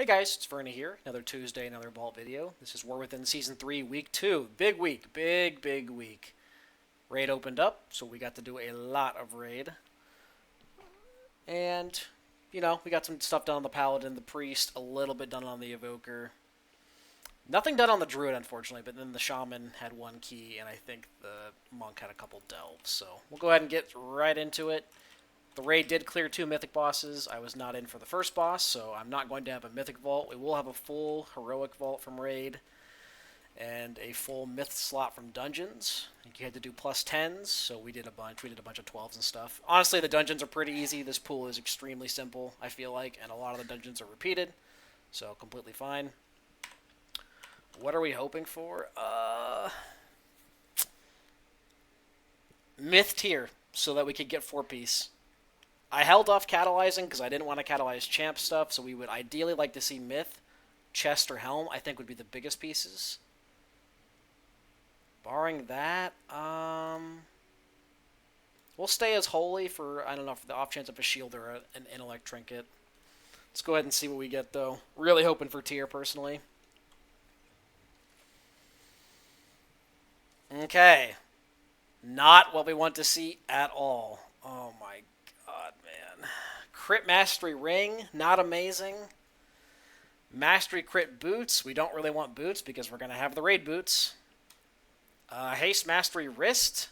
Hey guys, it's Verna here. Another Tuesday, another Vault video. This is War Within Season 3, Week 2. Big week. Big week. Raid opened up, so we got to do a lot of raid. And, we got some stuff done on the Paladin, the Priest, a little bit done on the Evoker. Nothing done on the Druid, unfortunately, but then the Shaman had one key, and I think the Monk had a couple delves. So we'll go ahead and get right into it. The raid did clear 2 mythic bosses. I was not in for the first boss, so I'm not going to have a mythic vault. We will have a full heroic vault from raid and a full myth slot from dungeons. I think you had to do plus 10s, so we did a bunch. We did a bunch of 12s and stuff. Honestly, the dungeons are pretty easy. This pool is extremely simple, I feel like, and a lot of the dungeons are repeated, so completely fine. What are we hoping for? Myth tier, so that we could get 4-piece. I held off catalyzing because I didn't want to catalyze champ stuff, so we would ideally like to see Myth, Chest, or Helm, I think would be the biggest pieces. Barring that, we'll stay as Holy for, I don't know, for the off chance of a shield or an intellect trinket. Let's go ahead and see what we get, though. Really hoping for tier, personally. Okay. Not what we want to see at all. Oh my god, man. Crit Mastery Ring, not amazing. Mastery Crit Boots, we don't really want boots because we're going to have the raid boots. Haste Mastery Wrist,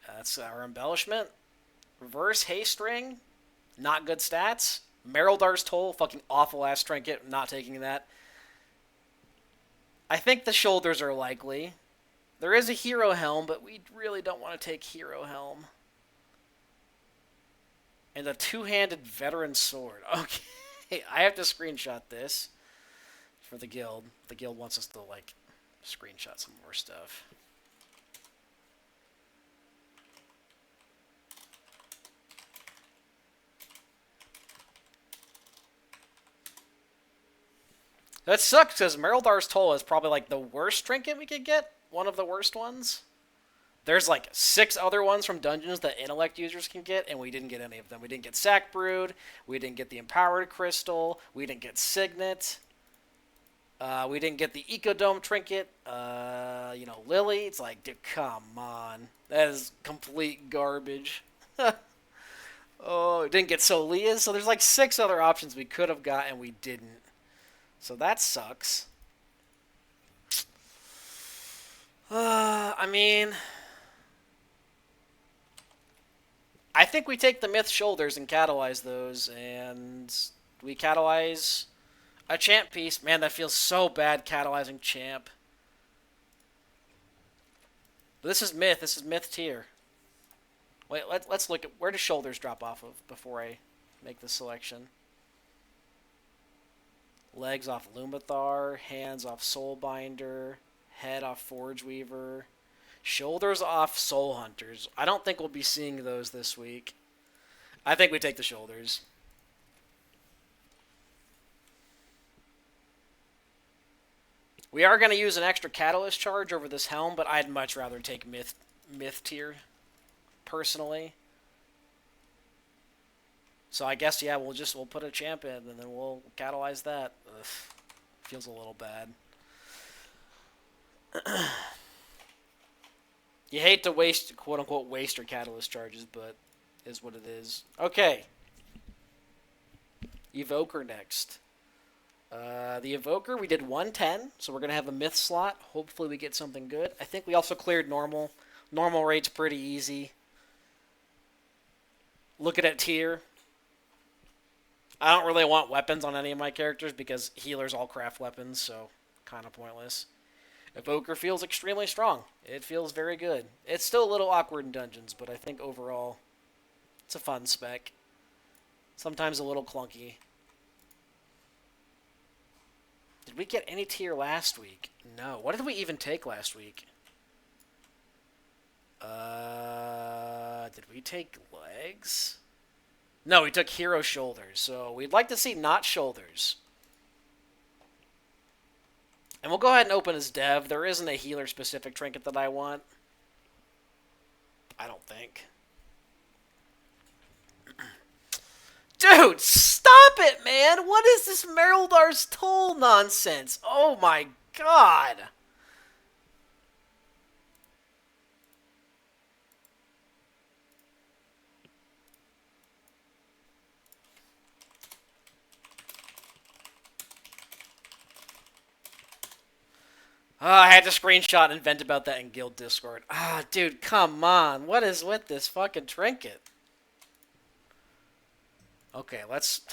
that's our embellishment. Reverse Haste Ring, not good stats. Meryldar's Toll, fucking awful ass trinket, not taking that. I think the shoulders are likely. There is a Hero Helm, but we really don't want to take Hero Helm. And a two-handed Veteran Sword. Okay, I have to screenshot this for the guild. The guild wants us to, screenshot some more stuff. That sucks, because Meryldar's Toll is probably, the worst trinket we could get. One of the worst ones. There's 6 other ones from dungeons that intellect users can get, and we didn't get any of them. We didn't get Sack Brood, we didn't get the Empowered Crystal, we didn't get Signet, we didn't get the Ecodome trinket, Lily. It's like, dude, come on. That is complete garbage. Oh, we didn't get Solia's, so there's 6 other options we could have got, and we didn't. So that sucks. I think we take the Myth Shoulders and catalyze those, and we catalyze a champ piece. Man, that feels so bad catalyzing champ. But this is Myth. This is Myth tier. Wait, let's look at where do shoulders drop off of before I make the selection. Legs off Lumathar, hands off Soulbinder, head off Forge Weaver, shoulders off Soul Hunters. I don't think we'll be seeing those this week. I think we take the shoulders. We are going to use an extra catalyst charge over this helm, but I'd much rather take myth tier, personally. So I guess, yeah, we'll put a champ in, and then we'll catalyze that. Ugh, feels a little bad. You hate to waste, quote-unquote, waste your catalyst charges, but is what it is. Okay. Evoker next. The Evoker, we did 110, so we're going to have a myth slot. Hopefully we get something good. I think we also cleared normal. Normal rate's pretty easy. Looking at tier. I don't really want weapons on any of my characters because healers all craft weapons, so kind of pointless. Evoker feels extremely strong. It feels very good. It's still a little awkward in dungeons, but I think overall it's a fun spec. Sometimes a little clunky. Did we get any tier last week? No. What did we even take last week? Did we take legs? No, we took hero shoulders. So we'd like to see not shoulders. And we'll go ahead and open as dev. There isn't a healer-specific trinket that I want. I don't think. Dude, stop it, man! What is this Meryldar's Toll nonsense? Oh my god! I had to screenshot and vent about that in Guild Discord. Dude, come on. What is with this fucking trinket? Okay, let's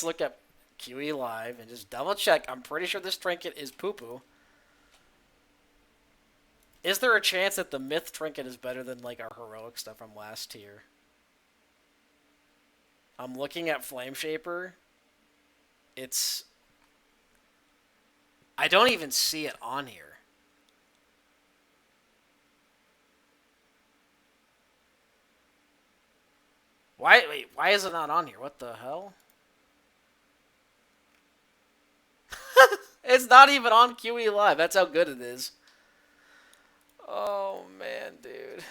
look at QE Live and just double check. I'm pretty sure this trinket is poo-poo. Is there a chance that the Myth trinket is better than like our heroic stuff from last tier? I'm looking at Flame Shaper. I don't even see it on here. Why is it not on here? What the hell? It's not even on QE Live. That's how good it is. Oh, man, dude.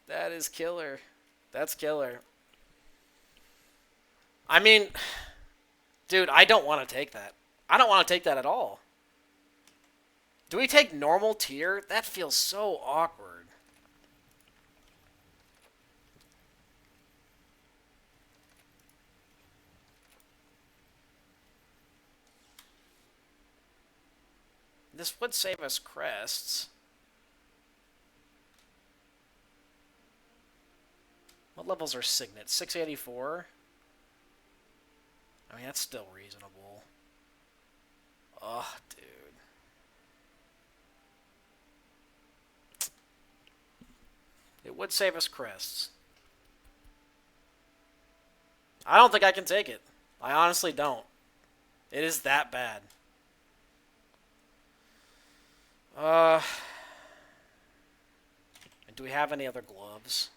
That is killer. That's killer. I mean, dude, I don't want to take that. I don't want to take that at all. Do we take normal tier? That feels so awkward. This would save us crests. What levels are Signet? 684? I mean, that's still reasonable. Ugh, dude. It would save us crests. I don't think I can take it. I honestly don't. It is that bad. Do we have any other gloves?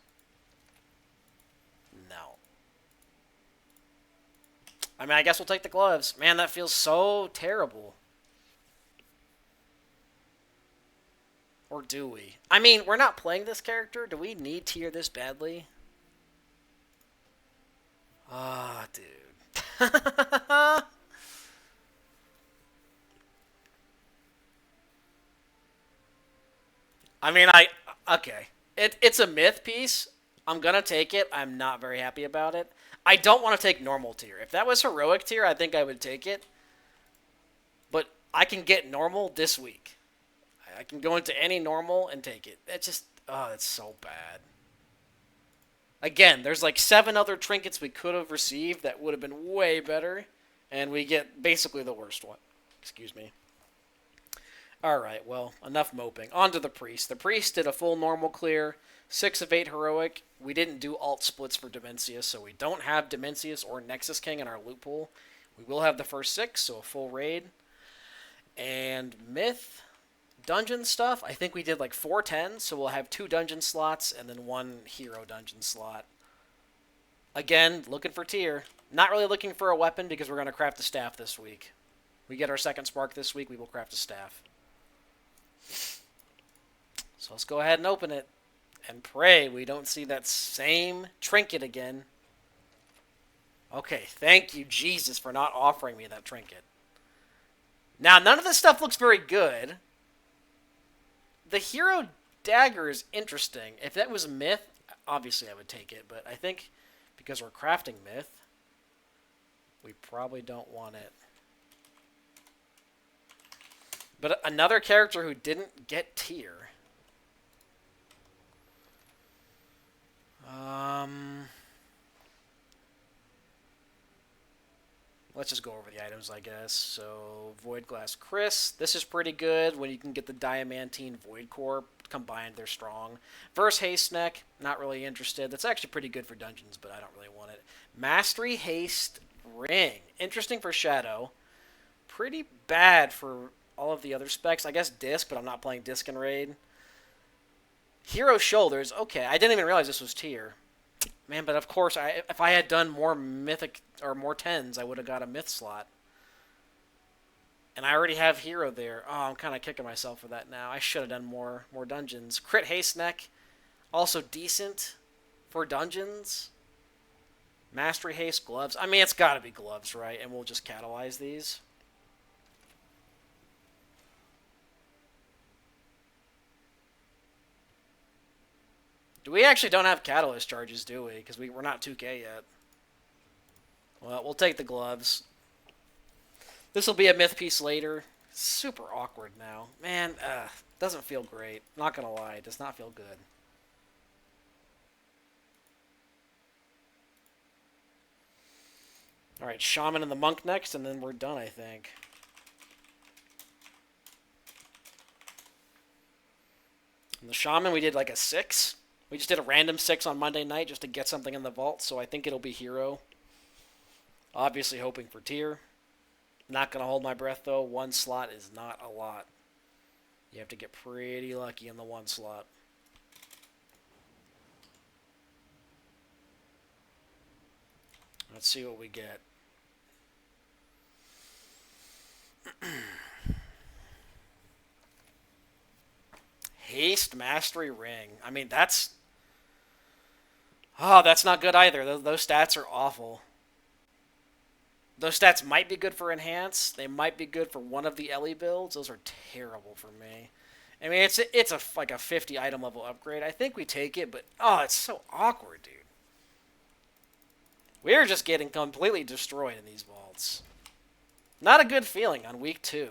No. I mean, I guess we'll take the gloves. Man, that feels so terrible. Or do we? I mean, we're not playing this character. Do we need tier this badly? Dude. I mean, okay. It's a myth piece. I'm gonna take it. I'm not very happy about it. I don't want to take normal tier. If that was heroic tier, I think I would take it. But I can get normal this week. I can go into any normal and take it. That just, that's so bad. Again, there's like 7 other trinkets we could have received that would have been way better, and we get basically the worst one. Excuse me. Alright, well, enough moping. On to the Priest. The Priest did a full normal clear, 6 of 8 heroic. We didn't do alt splits for Dimensius, so we don't have Dimensius or Nexus King in our loot pool. We will have the first 6, so a full raid. And Myth, dungeon stuff, I think we did like 4 10s, so we'll have 2 dungeon slots and then 1 hero dungeon slot. Again, looking for tier. Not really looking for a weapon because we're going to craft a staff this week. We get our second spark this week, we will craft a staff. So let's go ahead and open it and pray we don't see that same trinket again. Okay, thank you, Jesus, for not offering me that trinket. Now, none of this stuff looks very good. The hero dagger is interesting. If that was Myth, obviously I would take it, but I think because we're crafting Myth, we probably don't want it. But another character who didn't get tier. Let's just go over the items, I guess. So, Void Glass Chris. This is pretty good when you can get the Diamantine Void Core combined. They're strong. Verse Haste Neck. Not really interested. That's actually pretty good for dungeons, but I don't really want it. Mastery Haste Ring. Interesting for Shadow. Pretty bad for all of the other specs. I guess Disc, but I'm not playing Disc and Raid. Hero Shoulders. Okay, I didn't even realize this was tier. Man, but of course, if I had done more Mythic or more 10s, I would have got a Myth slot. And I already have Hero there. Oh, I'm kind of kicking myself for that now. I should have done more dungeons. Crit Haste Neck. Also decent for dungeons. Mastery Haste, Gloves. I mean, it's got to be Gloves, right? And we'll just catalyze these. We actually don't have Catalyst charges, do we? Because we're not 2K yet. Well, we'll take the Gloves. This will be a myth piece later. Super awkward now. Man, doesn't feel great. Not gonna lie, it does not feel good. Alright, Shaman and the Monk next, and then we're done, I think. And the Shaman, we did like a 6. We just did a random 6 on Monday night just to get something in the vault, so I think it'll be Hero. Obviously hoping for tier. Not going to hold my breath, though. One slot is not a lot. You have to get pretty lucky in the one slot. Let's see what we get. Haste Mastery Ring. I mean, that's... Oh, that's not good either. Those stats are awful. Those stats might be good for Enhance. They might be good for one of the Ellie builds. Those are terrible for me. I mean, it's like a 50 item level upgrade. I think we take it, but oh, it's so awkward, dude. We're just getting completely destroyed in these vaults. Not a good feeling on week 2.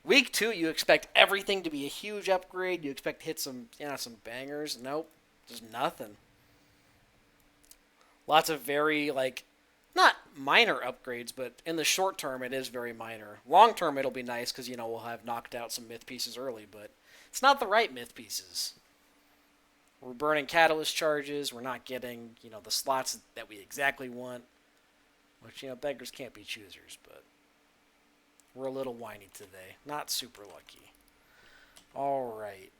Week 2, you expect everything to be a huge upgrade. You expect to hit some bangers. Nope, just nothing. Lots of very, like, not minor upgrades, but in the short term, it is very minor. Long term, it'll be nice because, we'll have knocked out some myth pieces early, but it's not the right myth pieces. We're burning Catalyst charges. We're not getting, the slots that we exactly want. Which, beggars can't be choosers, but we're a little whiny today. Not super lucky. All right.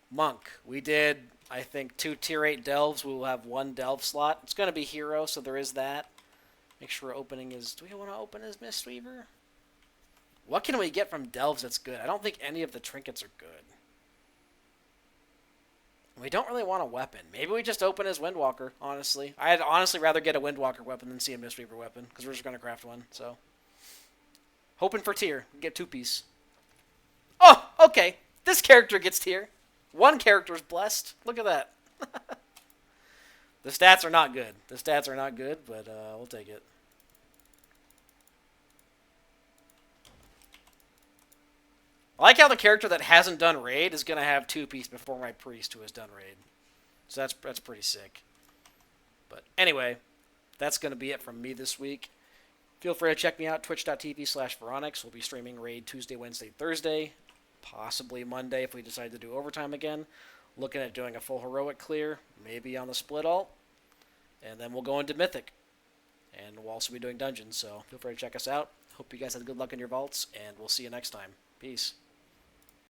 Monk. We did, I think, 2 tier 8 delves. We will have 1 delve slot. It's going to be Hero, so there is that. Make sure opening is... Do we want to open as Mistweaver? What can we get from delves that's good? I don't think any of the trinkets are good. We don't really want a weapon. Maybe we just open as Windwalker, honestly. I'd honestly rather get a Windwalker weapon than see a Mistweaver weapon, because we're just going to craft one, so... Hoping for tier. Get 2-piece. Oh, okay. This character gets tier. 1 character is blessed. Look at that. The stats are not good. The stats are not good, but we'll take it. I like how the character that hasn't done raid is going to have 2-piece before my priest who has done raid. So that's pretty sick. But anyway, that's going to be it from me this week. Feel free to check me out, twitch.tv/Veronix. We'll be streaming raid Tuesday, Wednesday, Thursday. Possibly Monday if we decide to do overtime again. Looking at doing a full heroic clear, maybe on the split alt. And then we'll go into Mythic. And we'll also be doing dungeons, so feel free to check us out. Hope you guys had good luck in your vaults, and we'll see you next time. Peace.